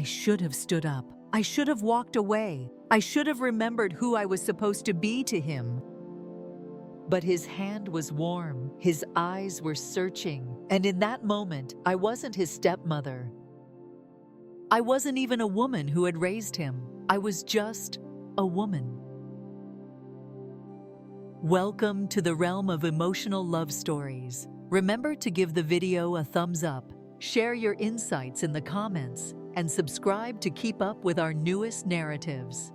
should have stood up. I should have walked away. I should have remembered who I was supposed to be to him. But his hand was warm, his eyes were searching, and in that moment, I wasn't his stepmother. I wasn't even a woman who had raised him. I was just a woman. Welcome to the realm of emotional love stories. Remember to give the video a thumbs up, share your insights in the comments, and subscribe to keep up with our newest narratives.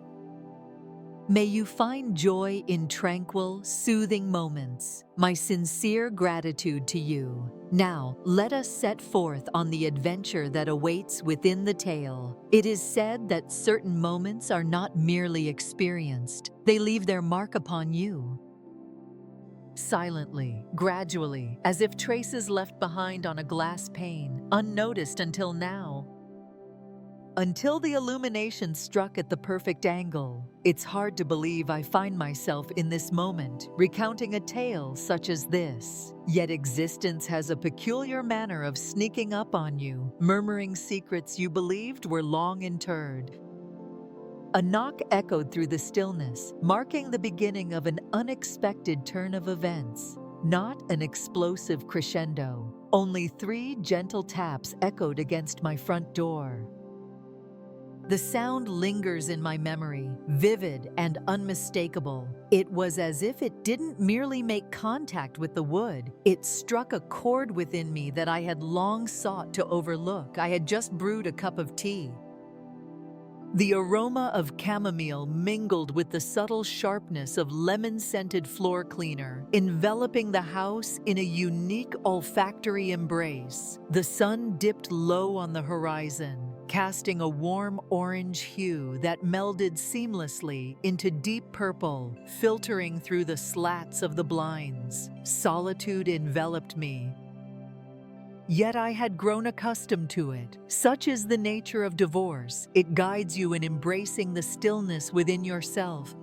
May you find joy in tranquil, soothing moments. My sincere gratitude to you. Now, let us set forth on the adventure that awaits within the tale. It is said that certain moments are not merely experienced, they leave their mark upon you. Silently, gradually, as if traces left behind on a glass pane, unnoticed until now. Until the illumination struck at the perfect angle. It's hard to believe I find myself in this moment, recounting a tale such as this. Yet existence has a peculiar manner of sneaking up on you, murmuring secrets you believed were long interred. A knock echoed through the stillness, marking the beginning of an unexpected turn of events. Not an explosive crescendo. Only 3 gentle taps echoed against my front door. The sound lingers in my memory, vivid and unmistakable. It was as if it didn't merely make contact with the wood. It struck a chord within me that I had long sought to overlook. I had just brewed a cup of tea. The aroma of chamomile mingled with the subtle sharpness of lemon-scented floor cleaner, enveloping the house in a unique olfactory embrace. The sun dipped low on the horizon, casting a warm orange hue that melded seamlessly into deep purple, filtering through the slats of the blinds. Solitude enveloped me. Yet I had grown accustomed to it. Such is the nature of divorce. It guides you in embracing the stillness within yourself.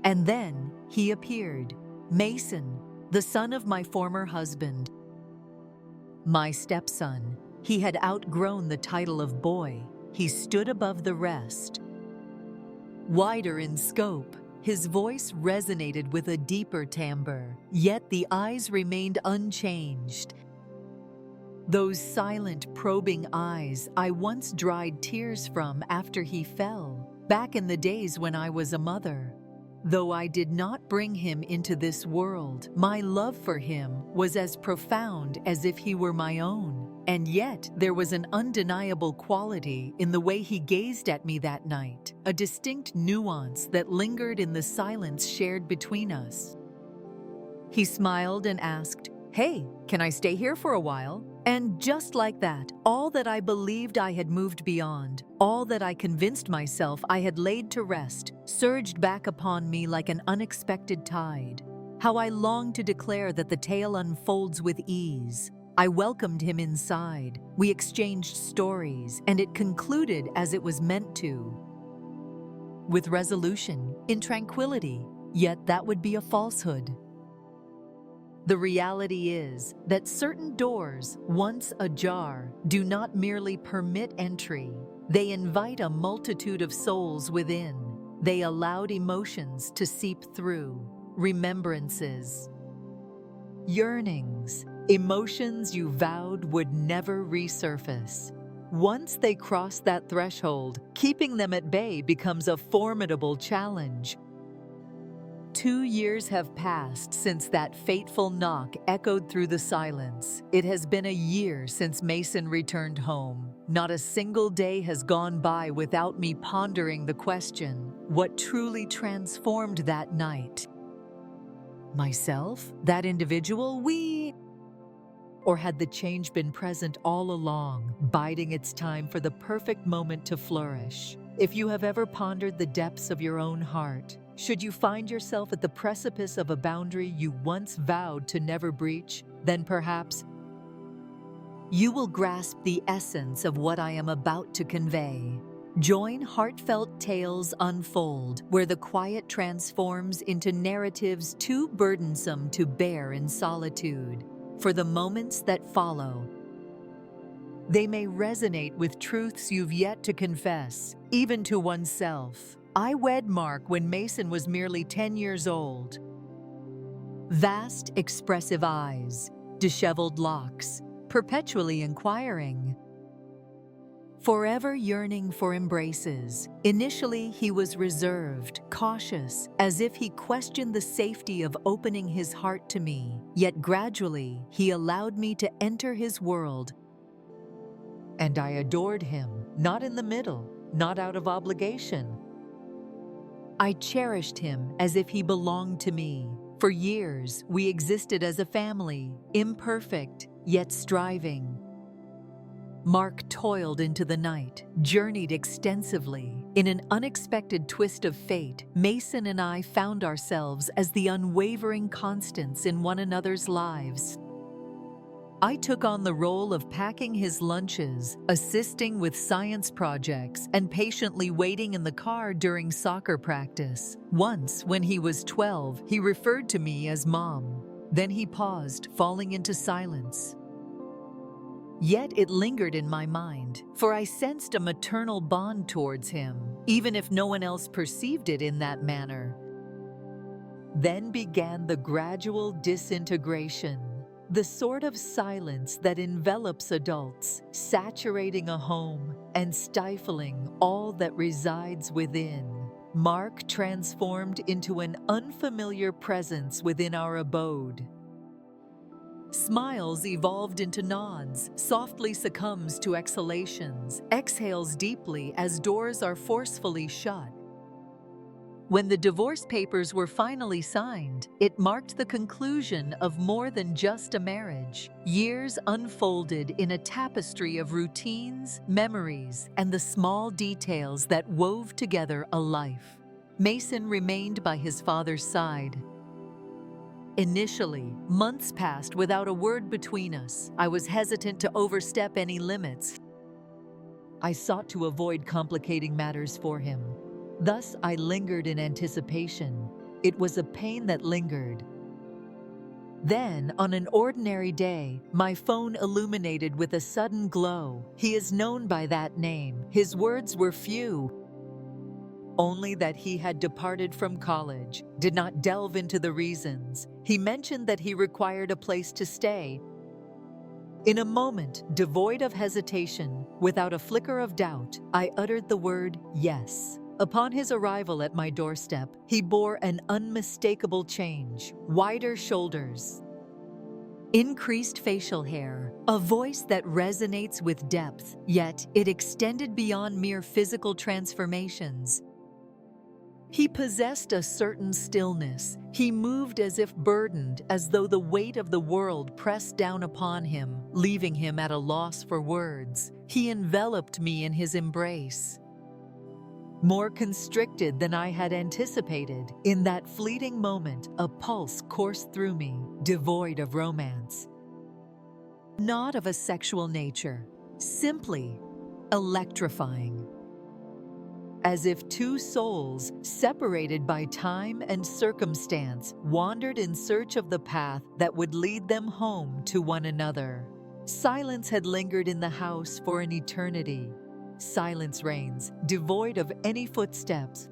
And then he appeared, Mason, the son of my former husband. My stepson. He had outgrown the title of boy. He stood above the rest. Wider in scope, his voice resonated with a deeper timbre, yet the eyes remained unchanged. Those silent, probing eyes I once dried tears from after he fell, back in the days when I was a mother. Though I did not bring him into this world, my love for him was as profound as if he were my own. And yet, there was an undeniable quality in the way he gazed at me that night, a distinct nuance that lingered in the silence shared between us. He smiled and asked, "Hey, can I stay here for a while?" And just like that, all that I believed I had moved beyond, all that I convinced myself I had laid to rest, surged back upon me like an unexpected tide. How I longed to declare that the tale unfolds with ease. I welcomed him inside. We exchanged stories, and it concluded as it was meant to. With resolution, in tranquility, yet that would be a falsehood. The reality is that certain doors, once ajar, do not merely permit entry. They invite a multitude of souls within. They allowed emotions to seep through, remembrances, yearnings, emotions you vowed would never resurface. Once they cross that threshold, keeping them at bay becomes a formidable challenge. 2 years have passed since that fateful knock echoed through the silence. It has been a year since Mason returned home. Not a single day has gone by without me pondering the question, what truly transformed that night? Myself? That individual? Or had the change been present all along, biding its time for the perfect moment to flourish? If you have ever pondered the depths of your own heart, should you find yourself at the precipice of a boundary you once vowed to never breach, then perhaps you will grasp the essence of what I am about to convey. Join Heartfelt Tales Unfold, where the quiet transforms into narratives too burdensome to bear in solitude. For the moments that follow, They may resonate with truths you've yet to confess, even to oneself. I wed Mark when Mason was merely 10 years old. Vast, expressive eyes, disheveled locks, perpetually inquiring. Forever yearning for embraces. Initially, he was reserved, cautious, as if he questioned the safety of opening his heart to me. Yet gradually, he allowed me to enter his world. And I adored him, not in the middle, not out of obligation. I cherished him as if he belonged to me. For years, we existed as a family, imperfect, yet striving. Mark toiled into the night, journeyed extensively. In an unexpected twist of fate, Mason and I found ourselves as the unwavering constants in one another's lives. I took on the role of packing his lunches, assisting with science projects, and patiently waiting in the car during soccer practice. Once, when he was 12, he referred to me as Mom. Then he paused, falling into silence. Yet it lingered in my mind, for I sensed a maternal bond towards him, even if no one else perceived it in that manner. Then began the gradual disintegration, the sort of silence that envelops adults, saturating a home and stifling all that resides within. Mark transformed into an unfamiliar presence within our abode. Smiles evolved into nods, softly succumbs to exhalations, exhales deeply as doors are forcefully shut. When the divorce papers were finally signed, it marked the conclusion of more than just a marriage. Years unfolded in a tapestry of routines, memories, and the small details that wove together a life. Mason remained by his father's side. Initially, months passed without a word between us. I was hesitant to overstep any limits. I sought to avoid complicating matters for him. Thus, I lingered in anticipation. It was a pain that lingered. Then, on an ordinary day, my phone illuminated with a sudden glow. He is known by that name. His words were few. Only that he had departed from college, did not delve into the reasons. He mentioned that he required a place to stay. In a moment, devoid of hesitation, without a flicker of doubt, I uttered the word yes. Upon his arrival at my doorstep, he bore an unmistakable change: wider shoulders, increased facial hair, a voice that resonates with depth, yet it extended beyond mere physical transformations. He possessed a certain stillness. He moved as if burdened, as though the weight of the world pressed down upon him, leaving him at a loss for words. He enveloped me in his embrace. More constricted than I had anticipated, in that fleeting moment, a pulse coursed through me, devoid of romance. Not of a sexual nature, simply electrifying. As if two souls, separated by time and circumstance, wandered in search of the path that would lead them home to one another. Silence had lingered in the house for an eternity. Silence reigns, devoid of any footsteps.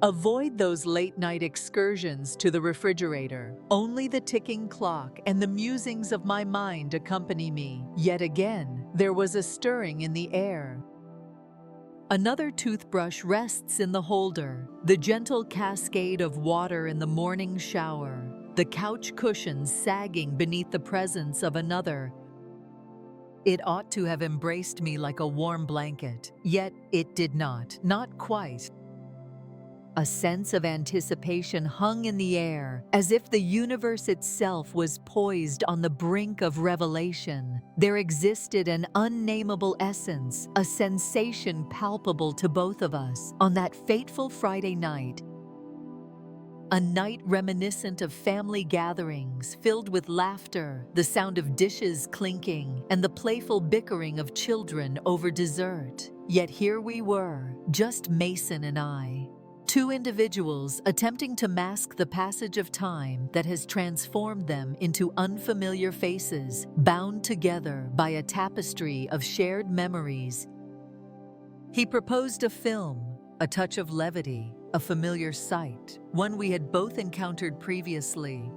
Avoid those late-night excursions to the refrigerator. Only the ticking clock and the musings of my mind accompany me. Yet again, there was a stirring in the air. Another toothbrush rests in the holder, the gentle cascade of water in the morning shower, the couch cushions sagging beneath the presence of another. It ought to have embraced me like a warm blanket, yet it did not quite. A sense of anticipation hung in the air, as if the universe itself was poised on the brink of revelation. There existed an unnameable essence, a sensation palpable to both of us on that fateful Friday night. A night reminiscent of family gatherings, filled with laughter, the sound of dishes clinking, and the playful bickering of children over dessert. Yet here we were, just Mason and I. Two individuals attempting to mask the passage of time that has transformed them into unfamiliar faces, bound together by a tapestry of shared memories. He proposed a film, a touch of levity, a familiar sight, one we had both encountered previously.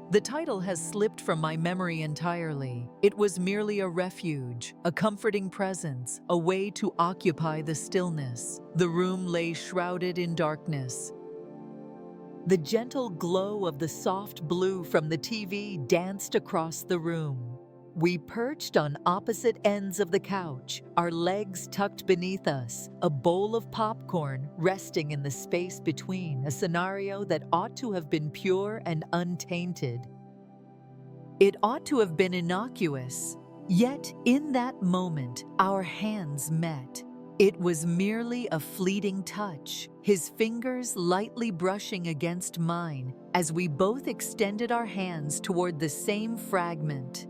The title has slipped from my memory entirely. It was merely a refuge, a comforting presence, a way to occupy the stillness. The room lay shrouded in darkness. The gentle glow of the soft blue from the TV danced across the room. We perched on opposite ends of the couch, our legs tucked beneath us, a bowl of popcorn resting in the space between, a scenario that ought to have been pure and untainted. It ought to have been innocuous, yet in that moment, our hands met. It was merely a fleeting touch, his fingers lightly brushing against mine as we both extended our hands toward the same fragment.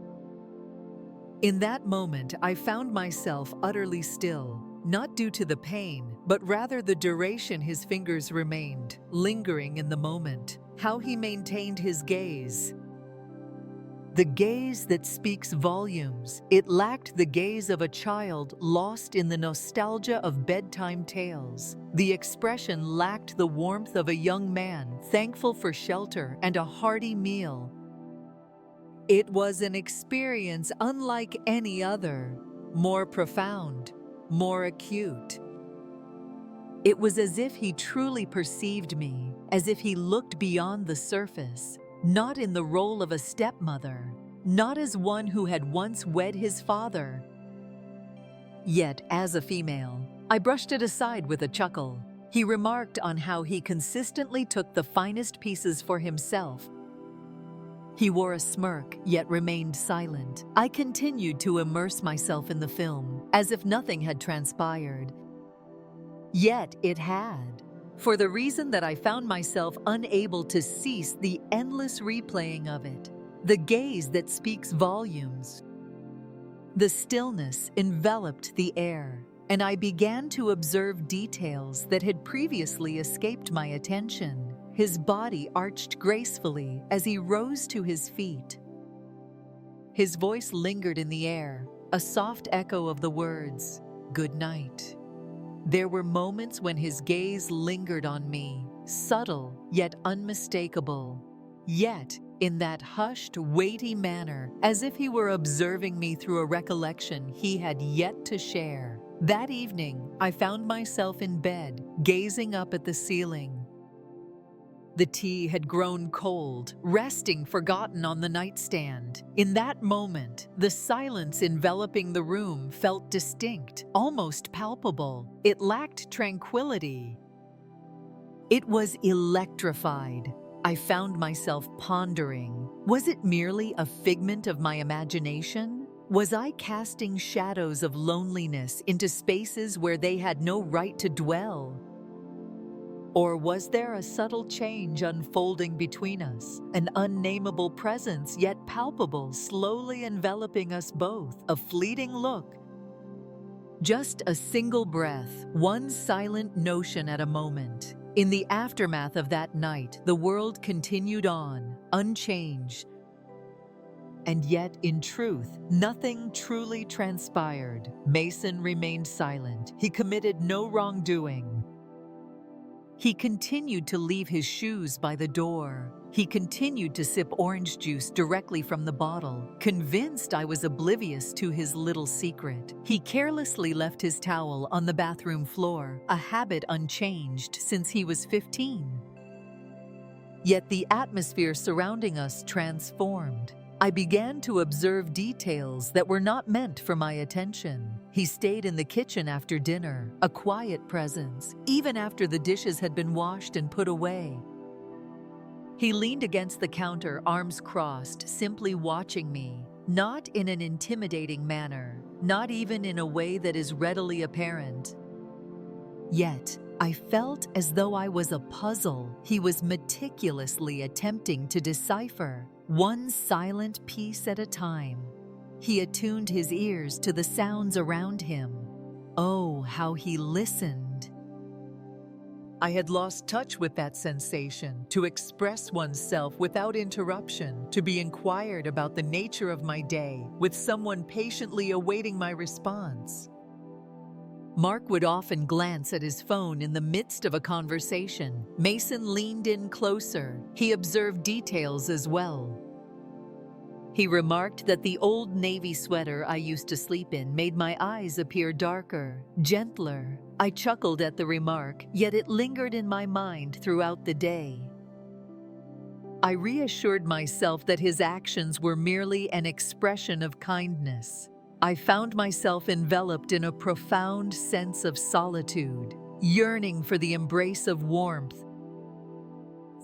In that moment, I found myself utterly still, not due to the pain, but rather the duration his fingers remained, lingering in the moment, how he maintained his gaze. The gaze that speaks volumes. It lacked the gaze of a child lost in the nostalgia of bedtime tales. The expression lacked the warmth of a young man thankful for shelter and a hearty meal. It was an experience unlike any other, more profound, more acute. It was as if he truly perceived me, as if he looked beyond the surface, not in the role of a stepmother, not as one who had once wed his father. Yet, as a female, I brushed it aside with a chuckle. He remarked on how he consistently took the finest pieces for himself. He wore a smirk, yet remained silent. I continued to immerse myself in the film, as if nothing had transpired. Yet it had, for the reason that I found myself unable to cease the endless replaying of it, the gaze that speaks volumes. The stillness enveloped the air, and I began to observe details that had previously escaped my attention. His body arched gracefully as he rose to his feet. His voice lingered in the air, a soft echo of the words, "Good night." There were moments when his gaze lingered on me, subtle yet unmistakable. Yet, in that hushed, weighty manner, as if he were observing me through a recollection he had yet to share. That evening, I found myself in bed, gazing up at the ceiling. The tea had grown cold, resting forgotten on the nightstand. In that moment, the silence enveloping the room felt distinct, almost palpable. It lacked tranquility. It was electrified. I found myself pondering. Was it merely a figment of my imagination? Was I casting shadows of loneliness into spaces where they had no right to dwell? Or was there a subtle change unfolding between us, an unnameable presence yet palpable, slowly enveloping us both, a fleeting look? Just a single breath, one silent notion at a moment. In the aftermath of that night, the world continued on, unchanged. And yet, in truth, nothing truly transpired. Mason remained silent. He committed no wrongdoing. He continued to leave his shoes by the door. He continued to sip orange juice directly from the bottle, convinced I was oblivious to his little secret. He carelessly left his towel on the bathroom floor, a habit unchanged since he was 15. Yet the atmosphere surrounding us transformed. I began to observe details that were not meant for my attention. He stayed in the kitchen after dinner, a quiet presence, even after the dishes had been washed and put away. He leaned against the counter, arms crossed, simply watching me, not in an intimidating manner, not even in a way that is readily apparent. Yet, I felt as though I was a puzzle he was meticulously attempting to decipher, one silent piece at a time. He attuned his ears to the sounds around him. Oh, how he listened! I had lost touch with that sensation, to express oneself without interruption, to be inquired about the nature of my day, with someone patiently awaiting my response. Mark would often glance at his phone in the midst of a conversation. Mason leaned in closer. He observed details as well. He remarked that the old navy sweater I used to sleep in made my eyes appear darker, gentler. I chuckled at the remark, yet it lingered in my mind throughout the day. I reassured myself that his actions were merely an expression of kindness. I found myself enveloped in a profound sense of solitude, yearning for the embrace of warmth,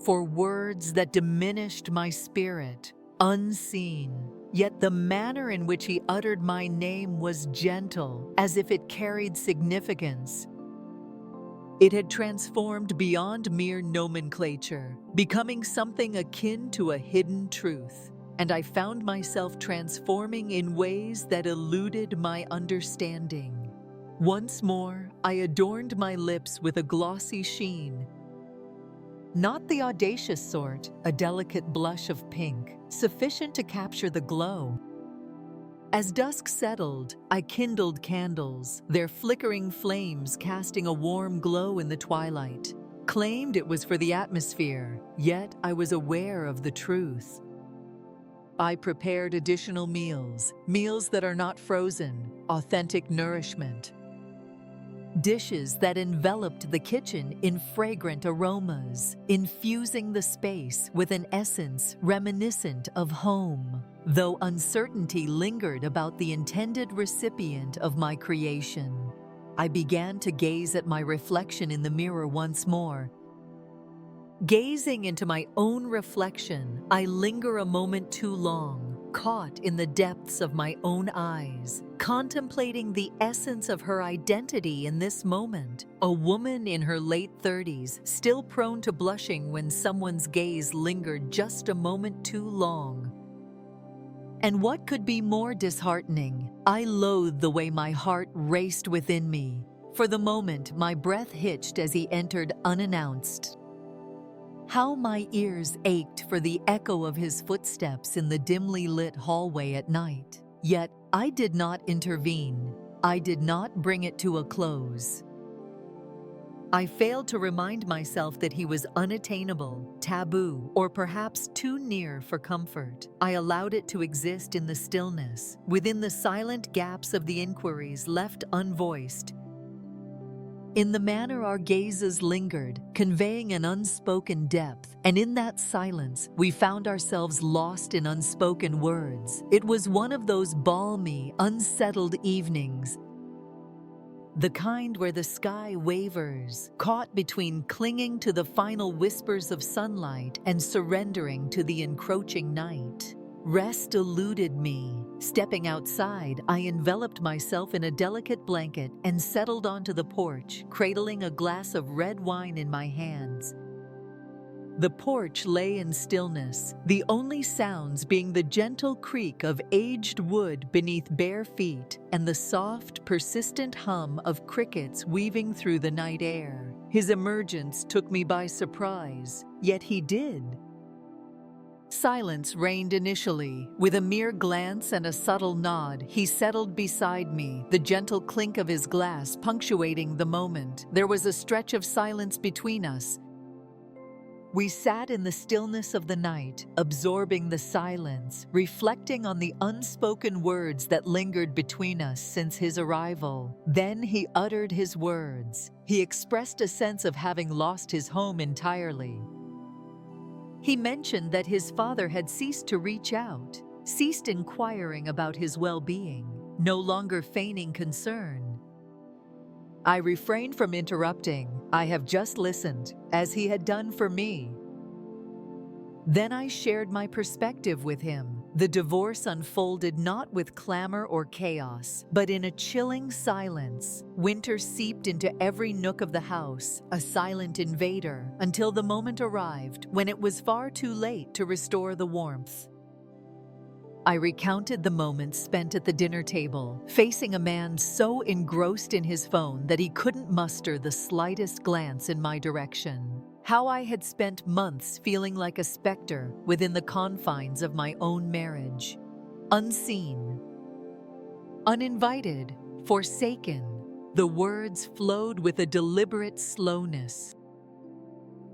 for words that diminished my spirit, unseen. Yet the manner in which he uttered my name was gentle, as if it carried significance. It had transformed beyond mere nomenclature, becoming something akin to a hidden truth, and I found myself transforming in ways that eluded my understanding. Once more, I adorned my lips with a glossy sheen. Not the audacious sort, a delicate blush of pink, sufficient to capture the glow. As dusk settled, I kindled candles, their flickering flames casting a warm glow in the twilight. Claimed it was for the atmosphere, yet I was aware of the truth. I prepared additional meals that are not frozen, authentic nourishment. Dishes that enveloped the kitchen in fragrant aromas, infusing the space with an essence reminiscent of home, though uncertainty lingered about the intended recipient of my creation. I began to gaze at my reflection in the mirror once more. Gazing into my own reflection, I linger a moment too long, caught in the depths of my own eyes, contemplating the essence of her identity in this moment. A woman in her late 30s, still prone to blushing when someone's gaze lingered just a moment too long. And what could be more disheartening? I loathed the way my heart raced within me. For the moment, my breath hitched as he entered unannounced. How my ears ached for the echo of his footsteps in the dimly lit hallway at night. Yet I did not intervene. I did not bring it to a close. I failed to remind myself that he was unattainable, taboo, or perhaps too near for comfort. I allowed it to exist in the stillness, within the silent gaps of the inquiries left unvoiced. In the manner our gazes lingered, conveying an unspoken depth, and in that silence, we found ourselves lost in unspoken words. It was one of those balmy, unsettled evenings, the kind where the sky wavers, caught between clinging to the final whispers of sunlight and surrendering to the encroaching night. Rest eluded me. Stepping outside, I enveloped myself in a delicate blanket and settled onto the porch, cradling a glass of red wine in my hands. The porch lay in stillness, the only sounds being the gentle creak of aged wood beneath bare feet and the soft, persistent hum of crickets weaving through the night air. His emergence took me by surprise, yet he did. Silence reigned initially. With a mere glance and a subtle nod, he settled beside me, the gentle clink of his glass punctuating the moment. There was a stretch of silence between us. We sat in the stillness of the night, absorbing the silence, reflecting on the unspoken words that lingered between us since his arrival. Then he uttered his words. He expressed a sense of having lost his home entirely. He mentioned that his father had ceased to reach out, ceased inquiring about his well-being, no longer feigning concern. I refrained from interrupting. I have just listened, as he had done for me. Then I shared my perspective with him. The divorce unfolded not with clamor or chaos, but in a chilling silence. Winter seeped into every nook of the house, a silent invader, until the moment arrived when it was far too late to restore the warmth. I recounted the moments spent at the dinner table, facing a man so engrossed in his phone that he couldn't muster the slightest glance in my direction. How I had spent months feeling like a specter within the confines of my own marriage. Unseen, uninvited, forsaken. The words flowed with a deliberate slowness.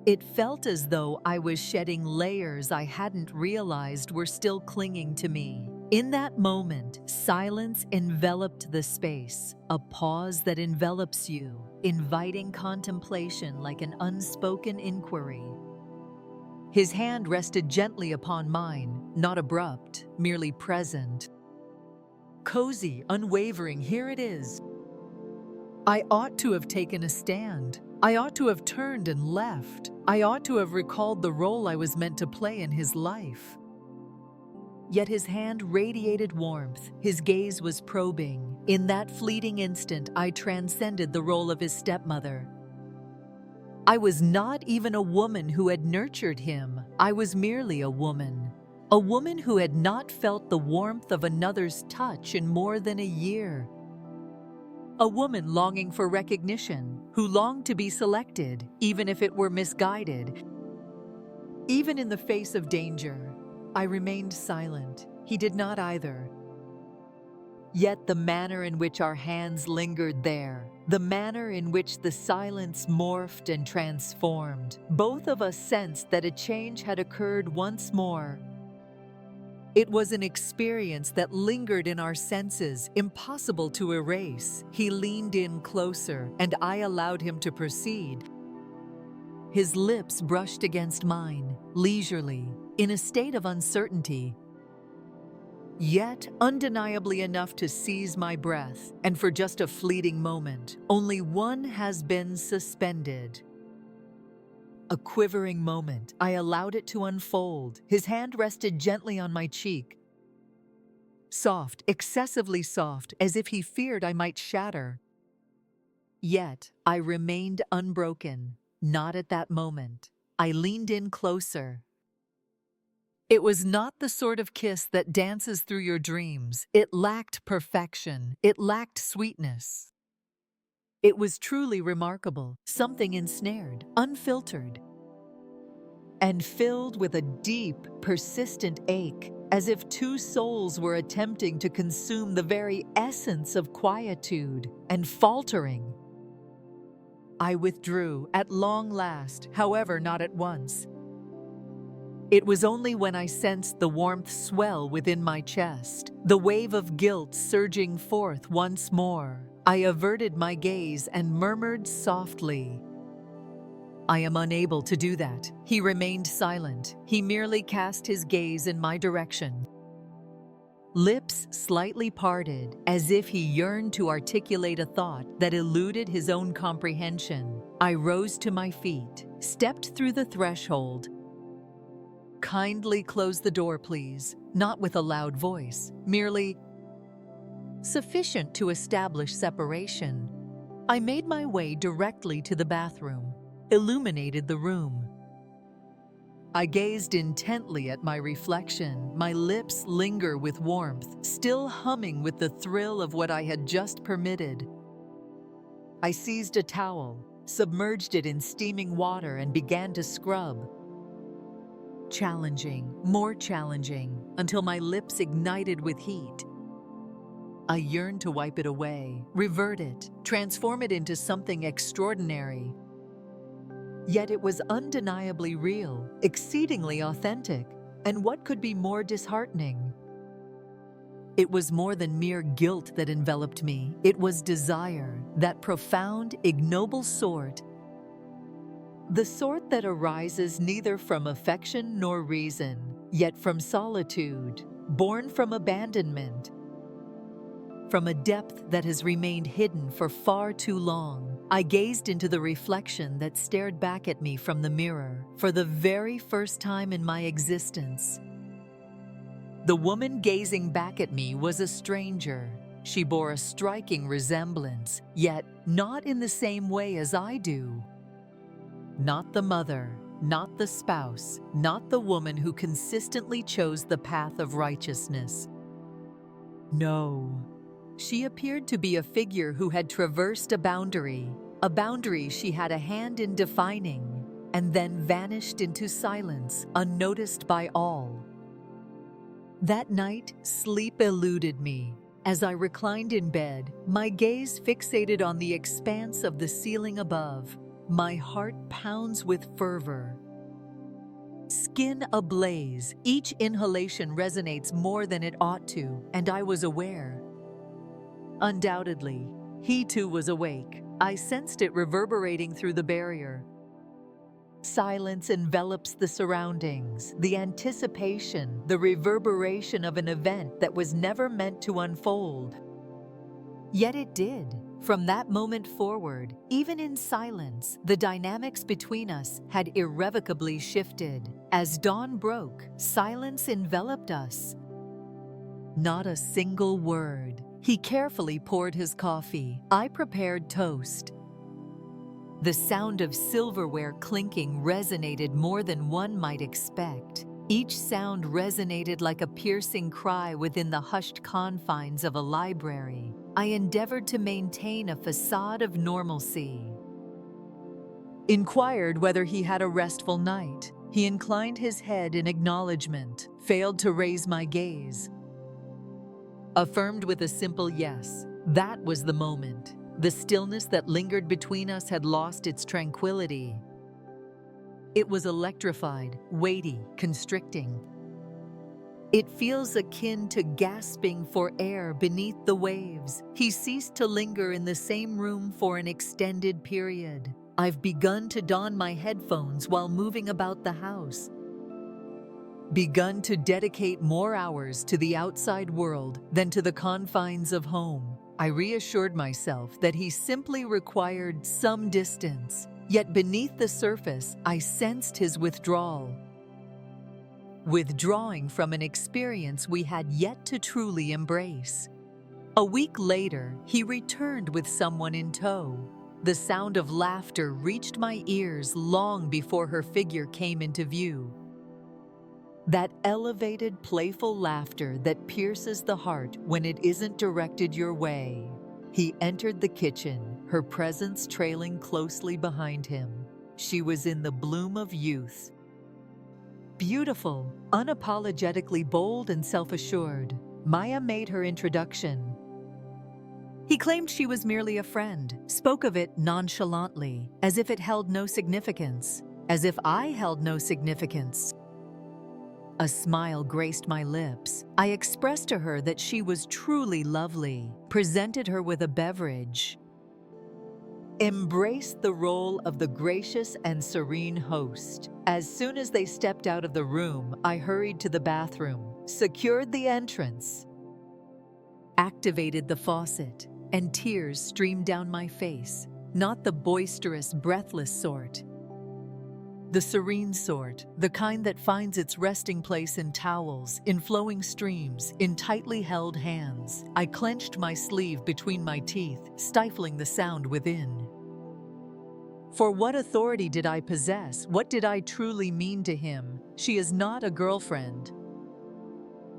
It felt as though I was shedding layers I hadn't realized were still clinging to me. In that moment, silence enveloped the space, a pause that envelops you, inviting contemplation like an unspoken inquiry. His hand rested gently upon mine, not abrupt, merely present. Cozy, unwavering, here it is. I ought to have taken a stand. I ought to have turned and left. I ought to have recalled the role I was meant to play in his life. Yet his hand radiated warmth, his gaze was probing. In that fleeting instant, I transcended the role of his stepmother. I was not even a woman who had nurtured him. I was merely a woman who had not felt the warmth of another's touch in more than a year. A woman longing for recognition, who longed to be selected, even if it were misguided. Even in the face of danger, I remained silent. He did not either. Yet the manner in which our hands lingered there, the manner in which the silence morphed and transformed, both of us sensed that a change had occurred once more. It was an experience that lingered in our senses, impossible to erase. He leaned in closer, and I allowed him to proceed. His lips brushed against mine, leisurely, in a state of uncertainty, yet undeniably enough to seize my breath, and for just a fleeting moment, only one has been suspended. A quivering moment, I allowed it to unfold. His hand rested gently on my cheek. Soft, excessively soft, as if he feared I might shatter. Yet, I remained unbroken, not at that moment. I leaned in closer. It was not the sort of kiss that dances through your dreams. It lacked perfection. It lacked sweetness. It was truly remarkable, something ensnared, unfiltered, and filled with a deep, persistent ache, as if two souls were attempting to consume the very essence of quietude. And faltering, I withdrew, at long last, however not at once. It was only when I sensed the warmth swell within my chest, the wave of guilt surging forth once more, I averted my gaze and murmured softly, "I am unable to do that." He remained silent. He merely cast his gaze in my direction. Lips slightly parted, as if he yearned to articulate a thought that eluded his own comprehension. I rose to my feet, stepped through the threshold. "Kindly close the door, please." Not with a loud voice, merely sufficient to establish separation. I made my way directly to the bathroom, illuminated the room. I gazed intently at my reflection, my lips linger with warmth, still humming with the thrill of what I had just permitted. I seized a towel, submerged it in steaming water, and began to scrub. Challenging, more challenging, until my lips ignited with heat. I yearned to wipe it away, revert it, transform it into something extraordinary. Yet it was undeniably real, exceedingly authentic, and what could be more disheartening? It was more than mere guilt that enveloped me. It was desire, that profound, ignoble sort. The sort that arises neither from affection nor reason, yet from solitude, born from abandonment, from a depth that has remained hidden for far too long. I gazed into the reflection that stared back at me from the mirror for the very first time in my existence. The woman gazing back at me was a stranger. She bore a striking resemblance, yet not in the same way as I do. Not the mother, not the spouse, not the woman who consistently chose the path of righteousness. No. She appeared to be a figure who had traversed a boundary she had a hand in defining, and then vanished into silence, unnoticed by all. That night, sleep eluded me. As I reclined in bed, my gaze fixated on the expanse of the ceiling above. My heart pounds with fervor. Skin ablaze, each inhalation resonates more than it ought to, and I was aware. Undoubtedly, he too was awake. I sensed it reverberating through the barrier. Silence envelops the surroundings, the anticipation, the reverberation of an event that was never meant to unfold. Yet it did. From that moment forward, even in silence, the dynamics between us had irrevocably shifted. As dawn broke, silence enveloped us. Not a single word. He carefully poured his coffee. I prepared toast. The sound of silverware clinking resonated more than one might expect. Each sound resonated like a piercing cry within the hushed confines of a library. I endeavored to maintain a facade of normalcy. Inquired whether he had a restful night. He inclined his head in acknowledgement, failed to raise my gaze. Affirmed with a simple yes. That was the moment. The stillness that lingered between us had lost its tranquility. It was electrified, weighty, constricting. It feels akin to gasping for air beneath the waves. He ceased to linger in the same room for an extended period. I've begun to don my headphones while moving about the house. Begun to dedicate more hours to the outside world than to the confines of home. I reassured myself that he simply required some distance. Yet beneath the surface, I sensed his withdrawal. Withdrawing from an experience we had yet to truly embrace. A week later, he returned with someone in tow. The sound of laughter reached my ears long before her figure came into view. That elevated, playful laughter that pierces the heart when it isn't directed your way. He entered the kitchen, her presence trailing closely behind him. She was in the bloom of youth. Beautiful, unapologetically bold and self-assured, Maya made her introduction. He claimed she was merely a friend, spoke of it nonchalantly, as if it held no significance, as if I held no significance. A smile graced my lips. I expressed to her that she was truly lovely, presented her with a beverage. Embraced the role of the gracious and serene host. As soon as they stepped out of the room, I hurried to the bathroom, secured the entrance, activated the faucet, and tears streamed down my face. Not the boisterous, breathless sort. The serene sort, the kind that finds its resting place in towels, in flowing streams, in tightly held hands. I clenched my sleeve between my teeth, stifling the sound within. For what authority did I possess? What did I truly mean to him? She is not a girlfriend,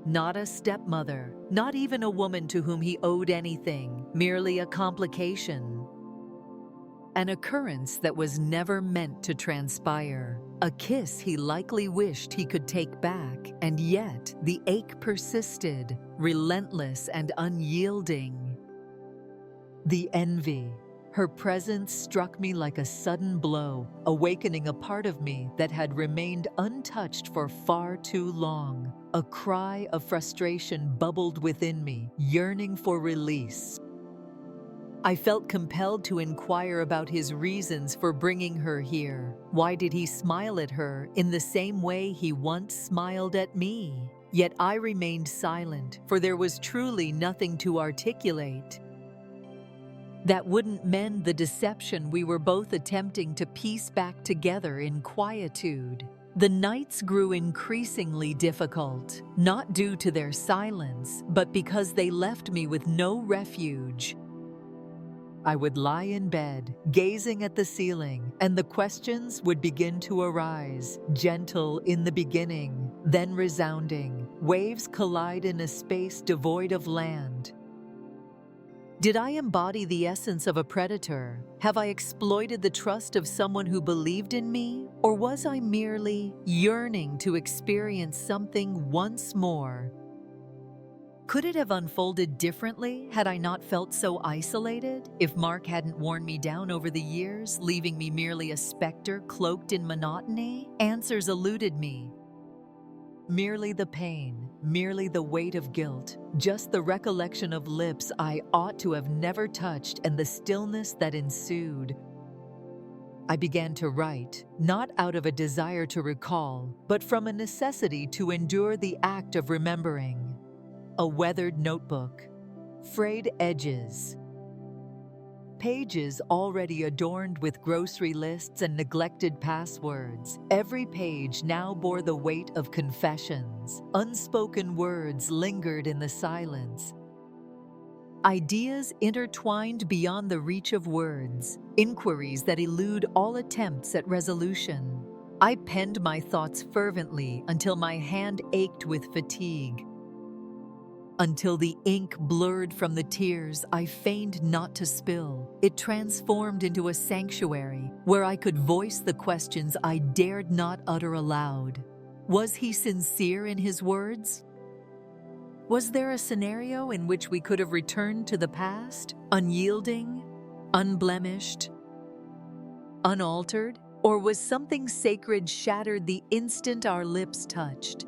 not a stepmother, not even a woman to whom he owed anything, merely a complication. An occurrence that was never meant to transpire. A kiss he likely wished he could take back, and yet the ache persisted, relentless and unyielding. The envy. Her presence struck me like a sudden blow, awakening a part of me that had remained untouched for far too long. A cry of frustration bubbled within me, yearning for release. I felt compelled to inquire about his reasons for bringing her here. Why did he smile at her in the same way he once smiled at me? Yet I remained silent, for there was truly nothing to articulate. That wouldn't mend the deception we were both attempting to piece back together in quietude. The nights grew increasingly difficult, not due to their silence, but because they left me with no refuge. I would lie in bed, gazing at the ceiling, and the questions would begin to arise, gentle in the beginning, then resounding. Waves collide in a space devoid of land. Did I embody the essence of a predator? Have I exploited the trust of someone who believed in me? Or was I merely yearning to experience something once more? Could it have unfolded differently had I not felt so isolated? If Mark hadn't worn me down over the years, leaving me merely a specter cloaked in monotony? Answers eluded me. Merely the pain, merely the weight of guilt, just the recollection of lips I ought to have never touched and the stillness that ensued. I began to write, not out of a desire to recall, but from a necessity to endure the act of remembering. A weathered notebook, frayed edges, pages already adorned with grocery lists and neglected passwords. Every page now bore the weight of confessions. Unspoken words lingered in the silence. Ideas intertwined beyond the reach of words, inquiries that elude all attempts at resolution. I penned my thoughts fervently until my hand ached with fatigue. Until the ink blurred from the tears I feigned not to spill. It transformed into a sanctuary where I could voice the questions I dared not utter aloud. Was he sincere in his words? Was there a scenario in which we could have returned to the past, unyielding, unblemished, unaltered? Or was something sacred shattered the instant our lips touched?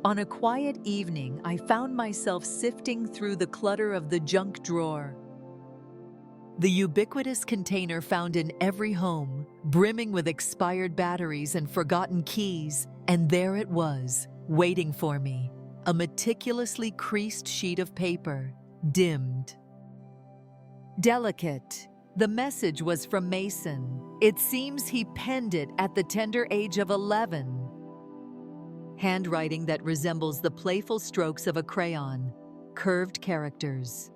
On a quiet evening, I found myself sifting through the clutter of the junk drawer. The ubiquitous container found in every home, brimming with expired batteries and forgotten keys, and there it was, waiting for me, a meticulously creased sheet of paper, dimmed. Delicate. The message was from Mason. It seems he penned it at the tender age of 11. Handwriting that resembles the playful strokes of a crayon, curved characters.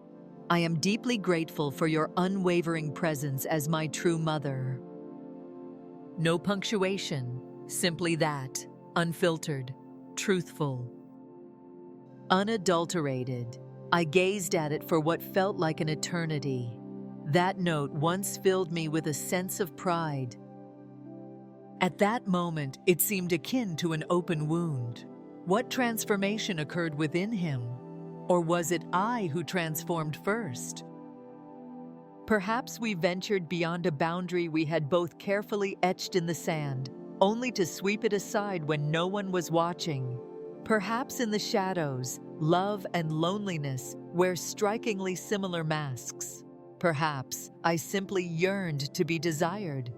I am deeply grateful for your unwavering presence as my true mother. No punctuation, simply that, unfiltered, truthful, unadulterated. I gazed at it for what felt like an eternity. That note once filled me with a sense of pride. At that moment, it seemed akin to an open wound. What transformation occurred within him? Or was it I who transformed first? Perhaps we ventured beyond a boundary we had both carefully etched in the sand, only to sweep it aside when no one was watching. Perhaps in the shadows, love and loneliness wear strikingly similar masks. Perhaps I simply yearned to be desired.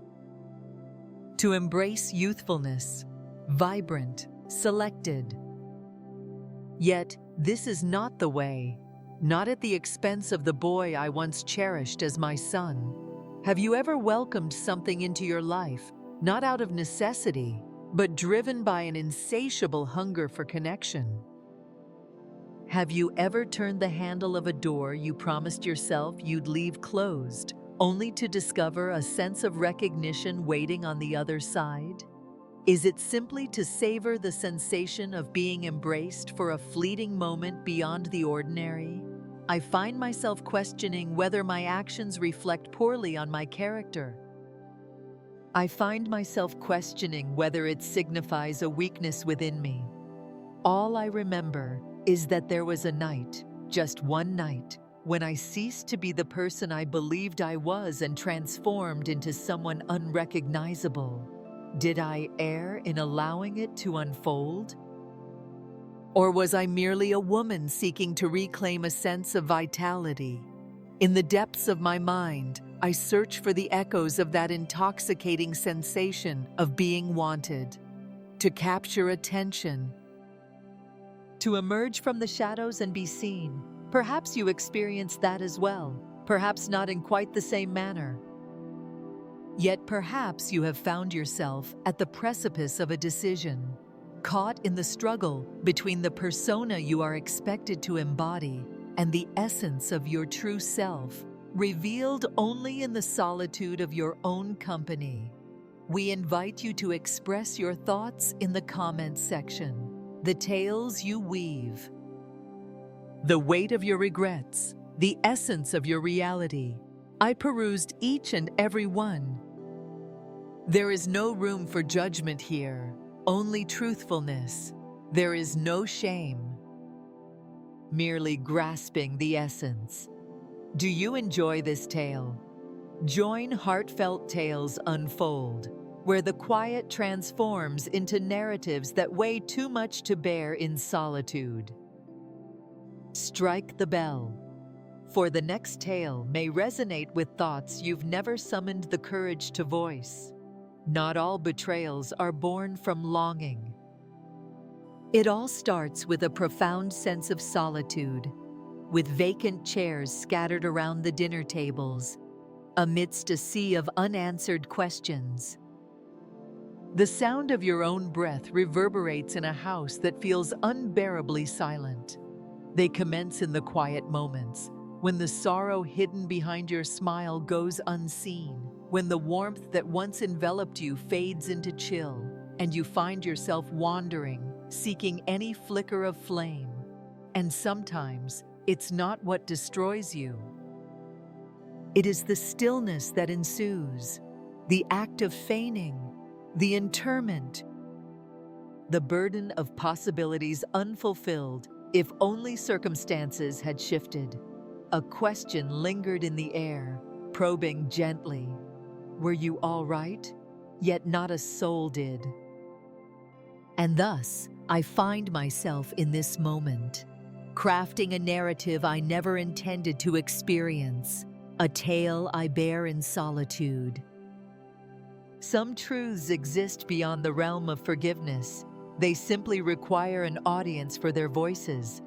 To embrace youthfulness, vibrant, selected. Yet, this is not the way, not at the expense of the boy I once cherished as my son. Have you ever welcomed something into your life, not out of necessity, but driven by an insatiable hunger for connection? Have you ever turned the handle of a door you promised yourself you'd leave closed, only to discover a sense of recognition waiting on the other side? Is it simply to savor the sensation of being embraced for a fleeting moment beyond the ordinary? I find myself questioning whether my actions reflect poorly on my character. I find myself questioning whether it signifies a weakness within me. All I remember is that there was a night, just one night, when I ceased to be the person I believed I was and transformed into someone unrecognizable. Did I err in allowing it to unfold? Or was I merely a woman seeking to reclaim a sense of vitality? In the depths of my mind, I search for the echoes of that intoxicating sensation of being wanted, to capture attention, to emerge from the shadows and be seen. Perhaps you experienced that as well, perhaps not in quite the same manner. Yet perhaps you have found yourself at the precipice of a decision, caught in the struggle between the persona you are expected to embody and the essence of your true self. revealed only in the solitude of your own company. We invite you to express your thoughts in the comments section. The tales you weave. The weight of your regrets, the essence of your reality. I perused each and every one. There is no room for judgment here, only truthfulness. There is no shame, merely grasping the essence. Do you enjoy this tale? Join Heartfelt Tales Unfold, where the quiet transforms into narratives that weigh too much to bear in solitude. Strike the bell, for the next tale may resonate with thoughts you've never summoned the courage to voice. Not all betrayals are born from longing. It all starts with a profound sense of solitude, with vacant chairs scattered around the dinner tables, amidst a sea of unanswered questions. The sound of your own breath reverberates in a house that feels unbearably silent. They commence in the quiet moments, when the sorrow hidden behind your smile goes unseen, when the warmth that once enveloped you fades into chill, and you find yourself wandering, seeking any flicker of flame. And sometimes, it's not what destroys you. It is the stillness that ensues, the act of feigning, the interment, the burden of possibilities unfulfilled if only circumstances had shifted. A question lingered in the air, probing gently. Were you all right? Yet not a soul did. And thus, I find myself in this moment, crafting a narrative I never intended to experience, a tale I bear in solitude. Some truths exist beyond the realm of forgiveness. They simply require an audience for their voices,